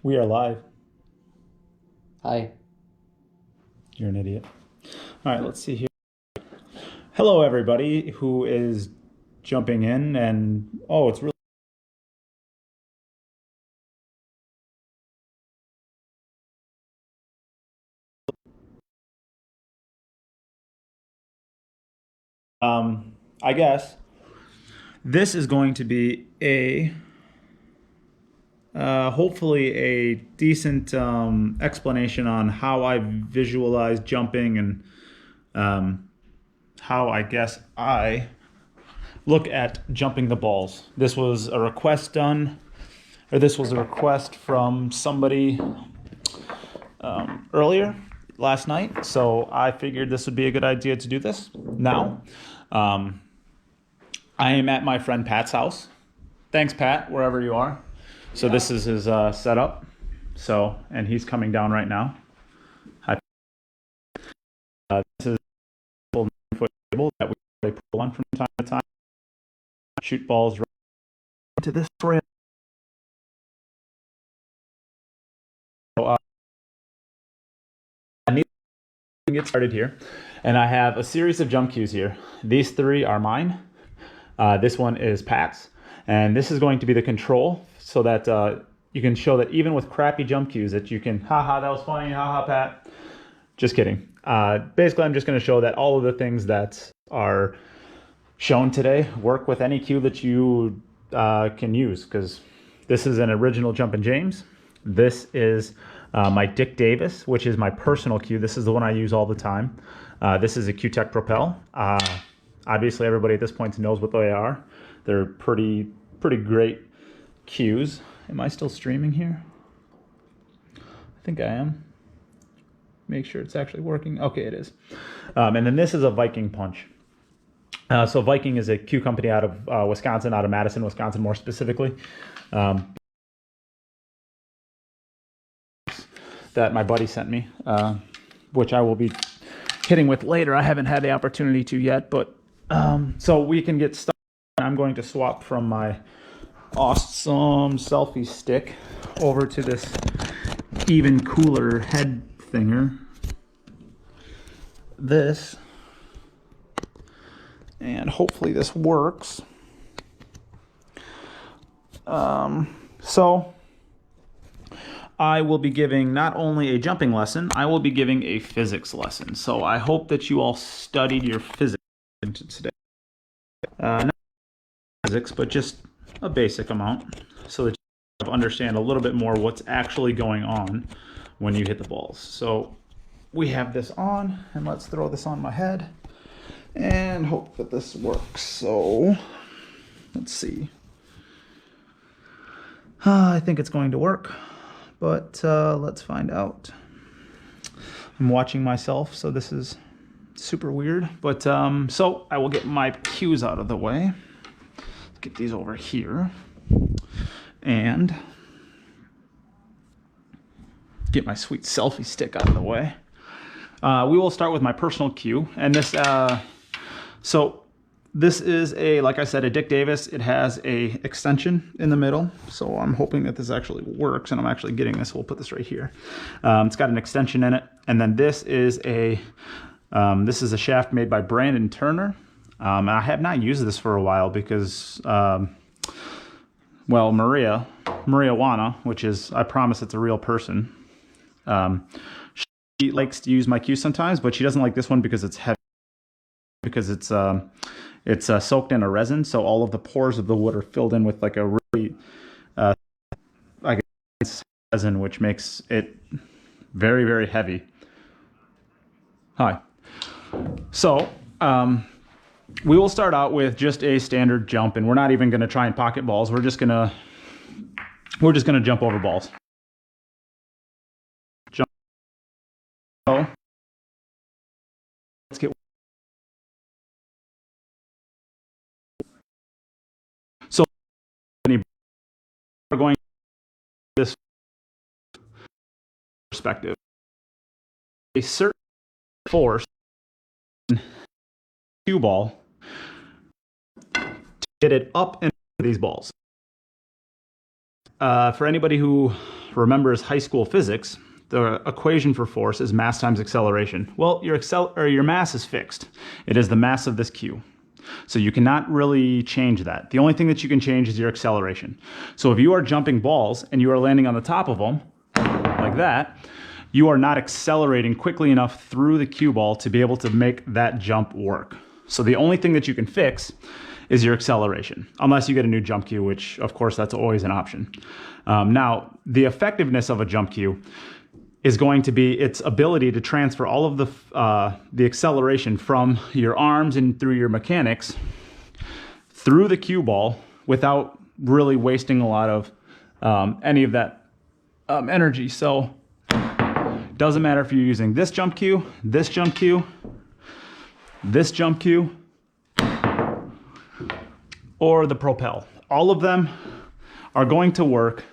We are live. Hi. You're an idiot. All right, let's see here. Hello, everybody who is jumping in, and it's really. I guess this is going to be a hopefully a decent explanation on how I visualize jumping and how I guess I look at jumping the balls. This was a request from somebody earlier last night, so I figured this would be a good idea to do this now. I am at my friend Pat's house. Thanks, Pat, wherever you are. So this is his setup. And he's coming down right now. Hi. This is a 9-foot table that we pull on from time to time. Shoot balls right into this rail. So, I need to get started here. And I have a series of jump cues here. These three are mine. This one is Pat's. And this is going to be the control so that you can show that even with crappy jump cues that you can, haha, that was funny, haha, Pat. Just kidding. Basically, I'm just going to show that all of the things that are shown today work with any cue that you can use, because this is an original Jumpin' James. This is my Dick Davis, which is my personal cue. This is the one I use all the time. This is a Q-Tech Propel. Obviously, everybody at this point knows what they are. They're pretty great cues. Am I still streaming here? I think I am. Make sure it's actually working. Okay, it is. And then this is a Viking Punch. So Viking is a cue company out of Wisconsin, out of Madison, Wisconsin, more specifically. That my buddy sent me, which I will be hitting with later. I haven't had the opportunity to yet, but so we can get started. I'm going to swap from my awesome selfie stick over to this even cooler head thinger. This, and hopefully this works. So I will be giving not only a jumping lesson, I will be giving a physics lesson. So I hope that you all studied your physics today. Not physics, but just a basic amount, so that you understand a little bit more what's actually going on when you hit the balls. So we have this on, and let's throw this on my head and hope that this works. So let's see. I think it's going to work, but let's find out. I'm watching myself, so this is super weird. But so I will get my cues out of the way. Let's get these over here and get my sweet selfie stick out of the way. We will start with my personal cue, and this so this is like I said, a Dick Davis. It has a extension in the middle, so I'm hoping that this actually works, and I'm actually getting this. We'll put this right here. It's got an extension in it, and then this is a shaft made by Brandon Turner, and I have not used this for a while because Maria Wana, which is, I promise it's a real person. She likes to use my cue sometimes, but she doesn't like this one because it's heavy, because it's soaked in a resin, so all of the pores of the wood are filled in with like a really resin, which makes it very, very heavy. Hi. So we will start out with just a standard jump, and we're not even going to try and pocket balls. We're just gonna jump over balls. Jump. So let's get. So we're going this perspective. A certain force cue ball to get it up into these balls. For anybody who remembers high school physics, the equation for force is mass times acceleration. Well, your mass is fixed. It is the mass of this cue. So you cannot really change that. The only thing that you can change is your acceleration. So if you are jumping balls and you are landing on the top of them, like that, you are not accelerating quickly enough through the cue ball to be able to make that jump work. So the only thing that you can fix is your acceleration, unless you get a new jump cue, which of course that's always an option. Now, the effectiveness of a jump cue is going to be its ability to transfer all of the acceleration from your arms and through your mechanics through the cue ball without really wasting a lot of any of that energy. So doesn't matter if you're using this jump cue, this jump cue, this jump cue, or the propel. All of them are going to work.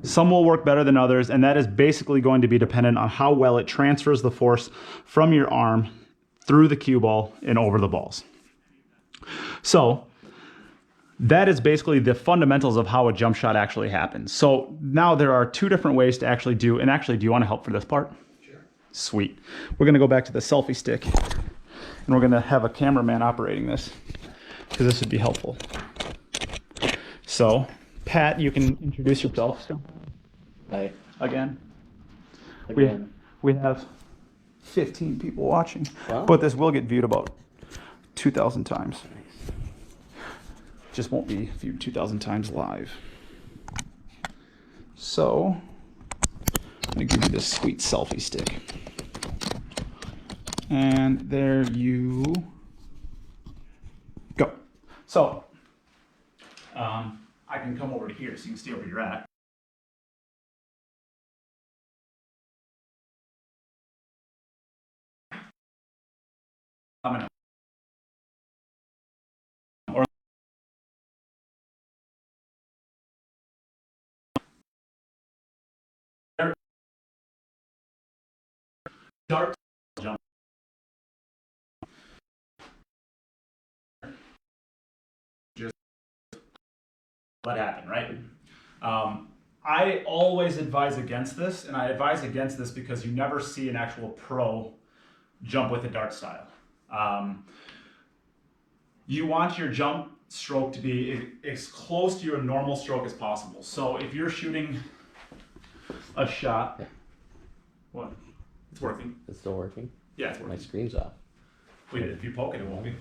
Some will work better than others, and that is basically going to be dependent on how well it transfers the force from your arm through the cue ball and over the balls. So that is basically the fundamentals of how a jump shot actually happens. So now there are two different ways to actually do, and actually, do you want to help for this part? Sure. Sweet. We're going to go back to the selfie stick, and we're going to have a cameraman operating this, because this would be helpful. So, Pat, you can introduce yourself still. Hi. Again. Again. We have 15 people watching, Wow. but this will get viewed about 2,000 times. Just won't be viewed 2,000 times live. So, I'm gonna give you this sweet selfie stick. And there you go. So, I can come over to here so you can see where you're at. I'm gonna or dart jump. Just let happen, right? I always advise against this, and I advise against this because you never see an actual pro jump with a dart style. You want your jump stroke to be as close to your normal stroke as possible. So if you're shooting a shot, Yeah. what? It's working. It's still working? Yeah, it's My working. screen's off. Wait, if you poke it, it won't be.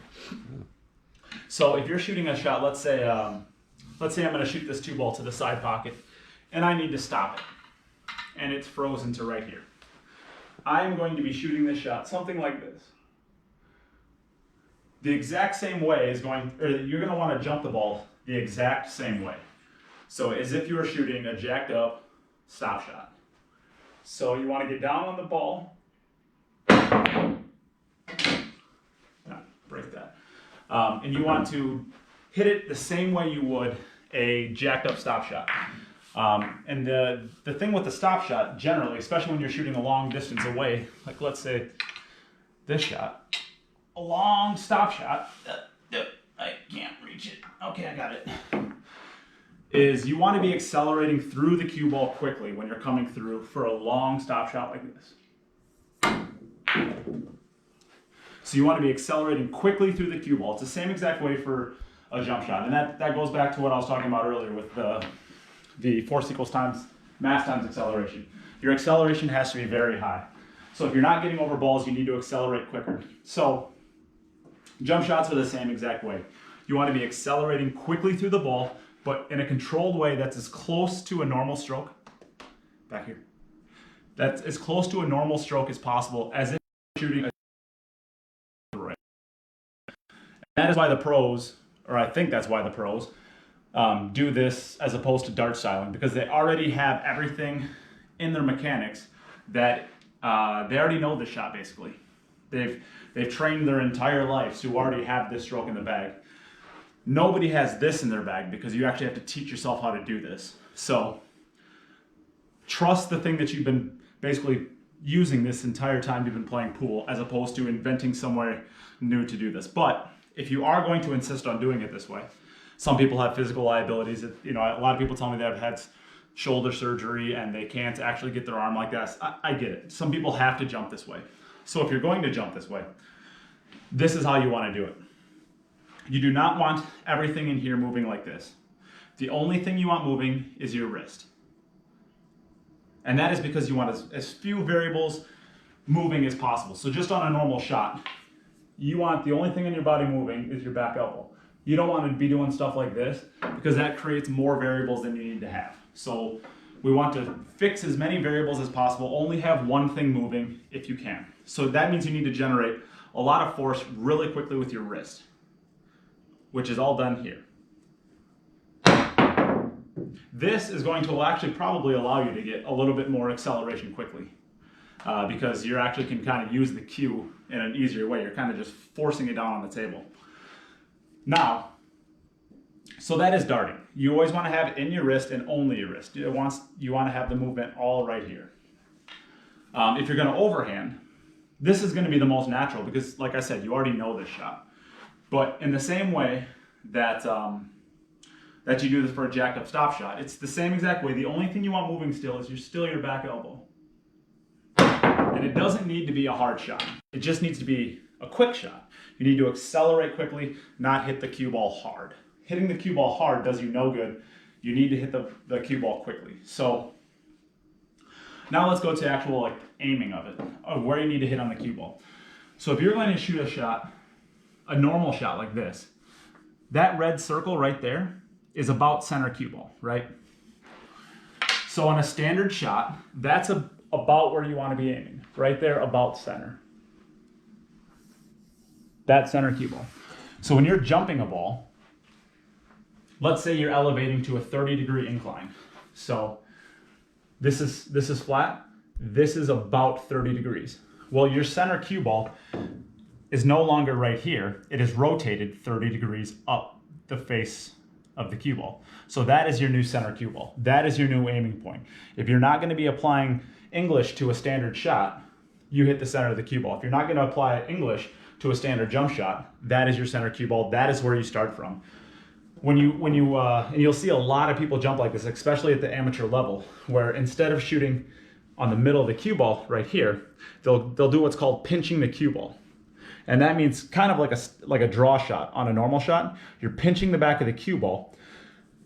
So if you're shooting a shot, let's say I'm going to shoot this two ball to the side pocket, and I need to stop it, and it's frozen to right here. I am going to be shooting this shot something like this. The exact same way is you're going to want to jump the ball the exact same way. So as if you were shooting a jacked up stop shot. So you want to get down on the ball. Break that. And you want to hit it the same way you would a jacked up stop shot. And the thing with the stop shot, generally, especially when you're shooting a long distance away, like let's say this shot, a long stop shot, I can't reach it. Okay, I got it. Is you want to be accelerating through the cue ball quickly when you're coming through for a long stop shot like this. So you want to be accelerating quickly through the cue ball. It's the same exact way for a jump shot. And that goes back to what I was talking about earlier with the force equals mass times acceleration. Your acceleration has to be very high. So if you're not getting over balls, you need to accelerate quicker. So jump shots are the same exact way. You want to be accelerating quickly through the ball, but in a controlled way that's as close to a normal stroke. Back here. That's as close to a normal stroke as possible, as if you're shooting a that is why the pros, or I think that's why the pros, do this as opposed to dart styling, because they already have everything in their mechanics that they already know this shot basically. They've trained their entire lives to already have this stroke in the bag. Nobody has this in their bag because you actually have to teach yourself how to do this. So trust the thing that you've been basically using this entire time you've been playing pool, as opposed to inventing somewhere new to do this. But if you are going to insist on doing it this way, some people have physical liabilities. A lot of people tell me they've had shoulder surgery and they can't actually get their arm like that. I get it. Some people have to jump this way. So if you're going to jump this way, this is how you want to do it. You do not want everything in here moving like this. The only thing you want moving is your wrist. And that is because you want as few variables moving as possible. So just on a normal shot, you want the only thing in your body moving is your back elbow. You don't want to be doing stuff like this because that creates more variables than you need to have. So we want to fix as many variables as possible, only have one thing moving if you can. So that means you need to generate a lot of force really quickly with your wrist, which is all done here. This is going to actually probably allow you to get a little bit more acceleration quickly because you actually can kind of use the cue in an easier way. You're kind of just forcing it down on the table. Now, so that is darting. You always want to have it in your wrist and only your wrist. You want to have the movement all right here. If you're going to overhand, this is going to be the most natural because, like I said, you already know this shot. But in the same way that that you do this for a jacked up stop shot, it's the same exact way. The only thing you want moving still is your back elbow. And it doesn't need to be a hard shot. It just needs to be a quick shot. You need to accelerate quickly, not hit the cue ball hard. Hitting the cue ball hard does you no good. You need to hit the cue ball quickly. So now let's go to actual aiming of it, of where you need to hit on the cue ball. So if you're going to shoot a shot, a normal shot like this, that red circle right there is about center cue ball, right? So on a standard shot, that's about where you want to be aiming, right there, about center. That center cue ball. So when you're jumping a ball, let's say you're elevating to a 30-degree incline. So this is flat. This is about 30 degrees. Well, your center cue ball is no longer right here. It is rotated 30 degrees up the face of the cue ball. So that is your new center cue ball. That is your new aiming point. If you're not going to be applying English to a standard shot, you hit the center of the cue ball. If you're not going to apply English to a standard jump shot, that is your center cue ball. That is where you start from. And you'll see a lot of people jump like this, especially at the amateur level, where instead of shooting on the middle of the cue ball right here, they'll do what's called pinching the cue ball. And that means kind of like a draw shot. On a normal shot, you're pinching the back of the cue ball.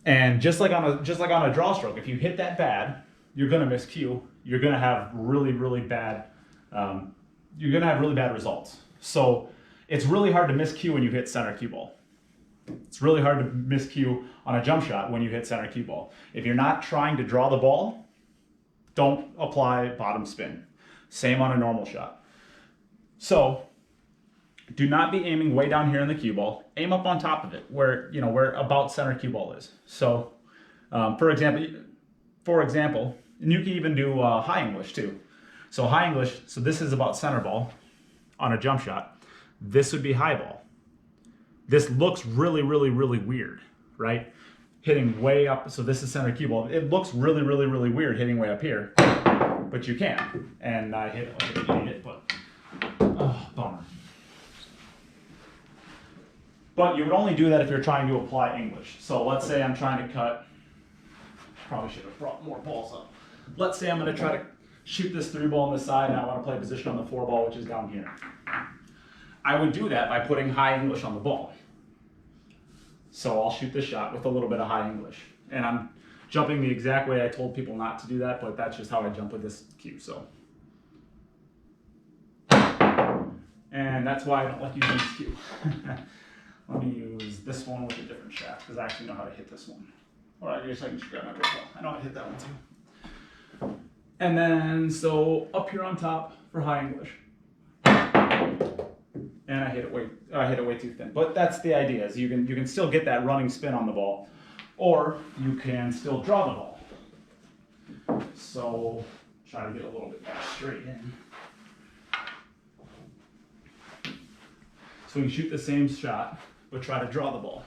And just like on a draw stroke, if you hit that bad, you're gonna miss cue. You're gonna have really bad results. So it's really hard to miss cue when you hit center cue ball. It's really hard to miss cue on a jump shot when you hit center cue ball. If you're not trying to draw the ball, don't apply bottom spin. Same on a normal shot. So do not be aiming way down here in the cue ball. Aim up on top of it, where about center cue ball is. So, for example, and you can even do high English too. So high English. So this is about center ball on a jump shot. This would be high ball. This looks really weird, right? Hitting way up. So this is center cue ball. It looks really weird hitting way up here, but you can. And I hit it, but bummer. But you would only do that if you're trying to apply English. So let's say I'm trying to cut, probably should have brought more balls up. Let's say I'm going to try to shoot this 3 ball on the side and I want to play position on the 4 ball, which is down here. I would do that by putting high English on the ball. So I'll shoot this shot with a little bit of high English. And I'm jumping the exact way I told people not to do that, but that's just how I jump with this cue. So. And that's why I don't like using this cue. Let me use this one with a different shaft because I actually know how to hit this one. Or I guess I can just grab my profile. I know how to hit that one too. And then, so up here on top for high English. And I hit it way too thin. But that's the idea, is you can still get that running spin on the ball, or you can still draw the ball. So try to get a little bit more straight in. So we can shoot the same shot, but try to draw the ball.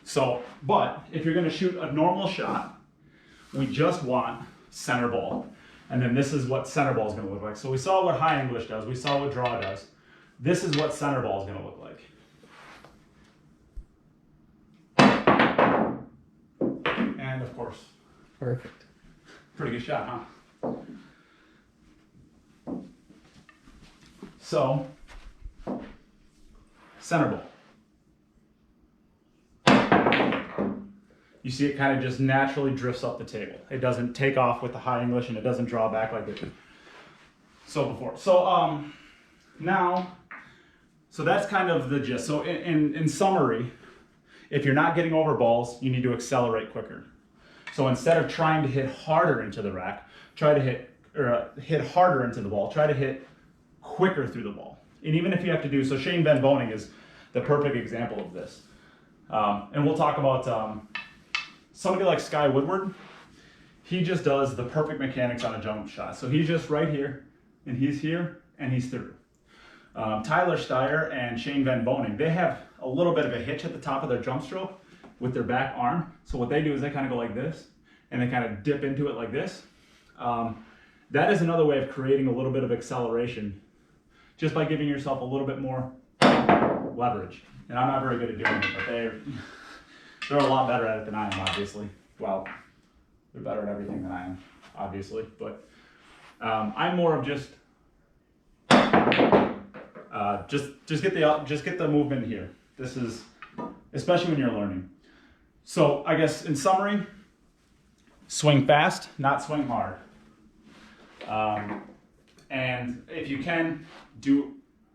So, but if you're going to shoot a normal shot we just want center ball. And then this is what center ball is going to look like. So we saw what high English does. We saw what draw does. This is what center ball is going to look like. And of course, Perfect. pretty good shot, huh? So, center ball. You see it kind of just naturally drifts up the table. It doesn't take off with the high English and it doesn't draw back like it did. So before. So now, so that's kind of the gist. So in summary, if you're not getting over balls, you need to accelerate quicker. So instead of trying to hit harder into the rack, try to hit harder into the ball. Try to hit quicker through the ball. And even if you have to do, so Shane Van Boning is the perfect example of this. And we'll talk about somebody like Sky Woodward. He just does the perfect mechanics on a jump shot. So he's just right here, and he's here, and he's through. Tyler Steyer and Shane Van Boning, they have a little bit of a hitch at the top of their jump stroke with their back arm. So what they do is they kind of go like this, and they kind of dip into it like this. That is another way of creating a little bit of acceleration, just by giving yourself a little bit more leverage. And I'm not very good at doing it, but they're a lot better at it than I am, obviously. Well, they're better at everything than I am, obviously. But I'm more of just get the movement here. This is, especially when you're learning. So I guess in summary, swing fast, not swing hard. And if you can,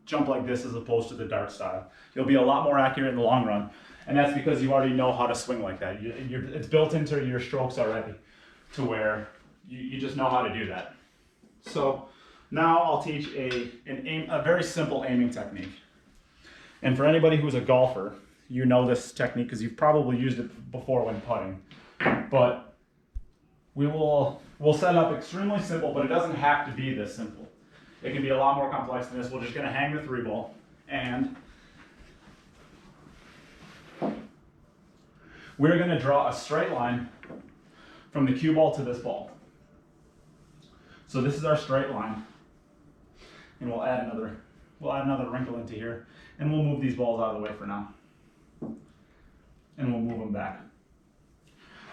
jump like this as opposed to the dart style. You'll be a lot more accurate in the long run. And that's because you already know how to swing like that. It's built into your strokes already to where you just know how to do that. So now I'll teach a very simple aiming technique. And for anybody who's a golfer, you know this technique because you've probably used it before when putting. But we'll set it up extremely simple, but it doesn't have to be this simple. It can be a lot more complex than this. We're just going to hang the 3-ball, and we're going to draw a straight line from the cue ball to this ball. So this is our straight line, and we'll add another wrinkle into here, and we'll move these balls out of the way for now, and we'll move them back.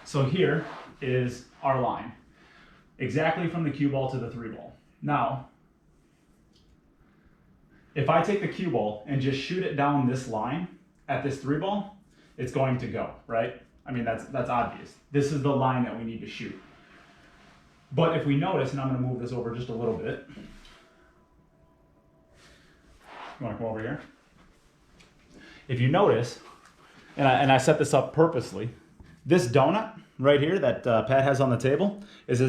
So here is our line, exactly from the cue ball to the 3-ball. Now, if I take the cue ball and just shoot it down this line at this 3-ball, it's going to go, right? I mean, that's obvious. This is the line that we need to shoot. But if we notice, and I'm going to move this over just a little bit. You want to come over here? If you notice, and I set this up purposely, this donut right here that Pat has on the table is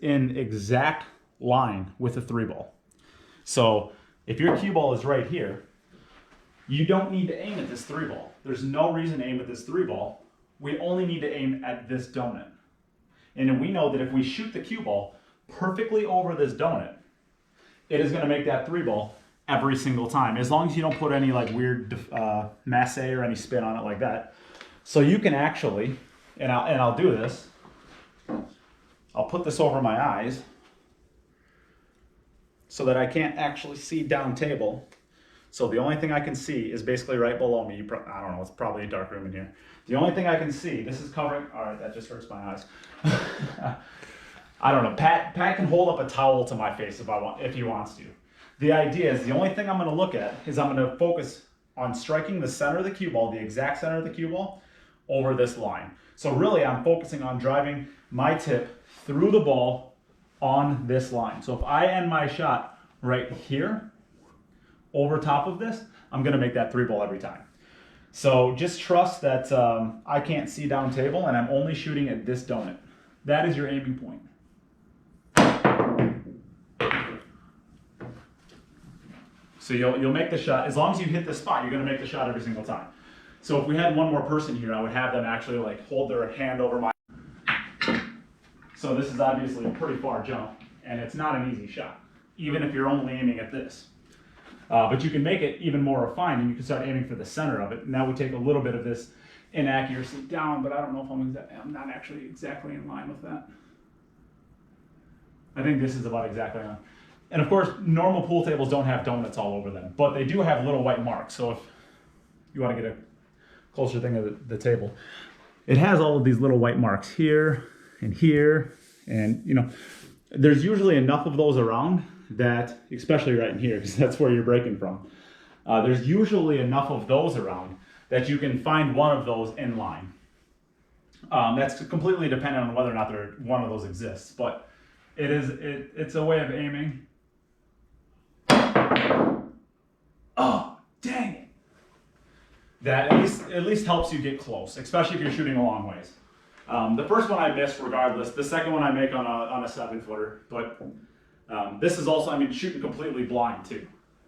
in exact line with the 3-ball. So if your cue ball is right here, you don't need to aim at this 3-ball. There's no reason to aim at this 3-ball. We only need to aim at this donut. And we know that if we shoot the cue ball perfectly over this donut, it is going to make that 3-ball every single time, as long as you don't put any like weird masse or any spin on it like that. So you can actually, and I'll do this, I'll put this over my eyes so that I can't actually see down table. So the only thing I can see is basically right below me. I don't know, it's probably a dark room in here. The only thing I can see, this is covering, all right, that just hurts my eyes. I don't know, Pat can hold up a towel to my face if he wants to. The idea is the only thing I'm gonna look at is I'm gonna focus on striking the center of the cue ball, the exact center of the cue ball, over this line. So really I'm focusing on driving my tip through the ball on this line. So if I end my shot right here, over top of this, I'm gonna make that 3-ball every time. So just trust that I can't see down table and I'm only shooting at this donut. That is your aiming point. So you'll make the shot, as long as you hit this spot, you're gonna make the shot every single time. So if we had one more person here, I would have them actually like hold their hand over my. So this is obviously a pretty far jump and it's not an easy shot, even if you're only aiming at this. But you can make it even more refined and you can start aiming for the center of it. And that would take a little bit of this inaccuracy down, but I don't know if I'm not actually exactly in line with that. I think this is about exactly on. And of course, normal pool tables don't have donuts all over them, but they do have little white marks. So if you want to get a closer thing of the table, it has all of these little white marks here, and you know, there's usually enough of those around that, especially right in here, because that's where you're breaking from. There's usually enough of those around that you can find one of those in line. That's completely dependent on whether or not one of those exists, but it's a way of aiming. Oh, dang it! That at least helps you get close, especially if you're shooting a long ways. The first one I missed regardless. The second one I make on a 7-footer, but this is also, I mean, shooting completely blind too.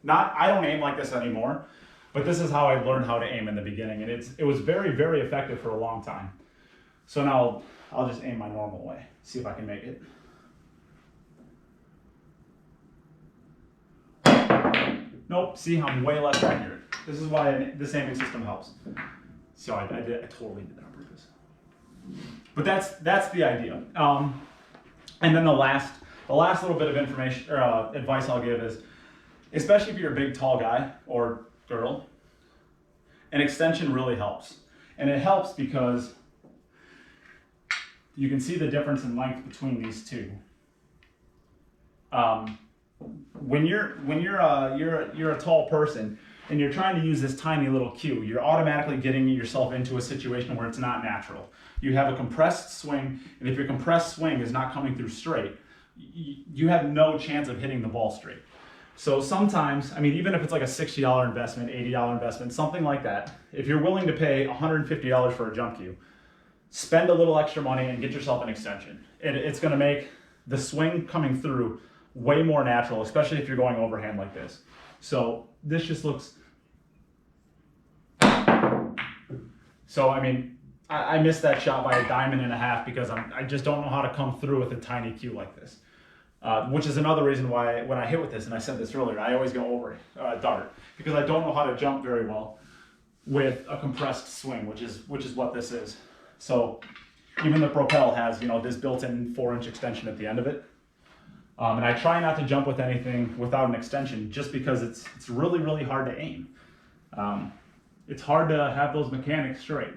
I don't aim like this anymore, but this is how I learned how to aim in the beginning, and it was very, very effective for a long time. So now I'll just aim my normal way, see if I can make it. Nope, see, I'm way less accurate. This is why this aiming system helps. So I totally did that on purpose. But that's the idea. And then the last little bit of information or advice I'll give is, especially if you're a big tall guy or girl, an extension really helps. And it helps because you can see the difference in length between these two. When you're a tall person and you're trying to use this tiny little cue, you're automatically getting yourself into a situation where it's not natural. You have a compressed swing, and if your compressed swing is not coming through straight, you have no chance of hitting the ball straight. So sometimes, I mean, even if it's like a $60 investment, $80 investment, something like that, if you're willing to pay $150 for a jump cue, spend a little extra money and get yourself an extension. It's going to make the swing coming through way more natural, especially if you're going overhand like this. So this just looks... So, I mean, I missed that shot by 1.5 diamonds because I just don't know how to come through with a tiny cue like this. Which is another reason why when I hit with this, and I said this earlier, I always go over dart, because I don't know how to jump very well with a compressed swing, which is what this is. So even the Propel has, you know, this built-in 4-inch extension at the end of it. And I try not to jump with anything without an extension, just because it's really, really hard to aim. It's hard to have those mechanics straight.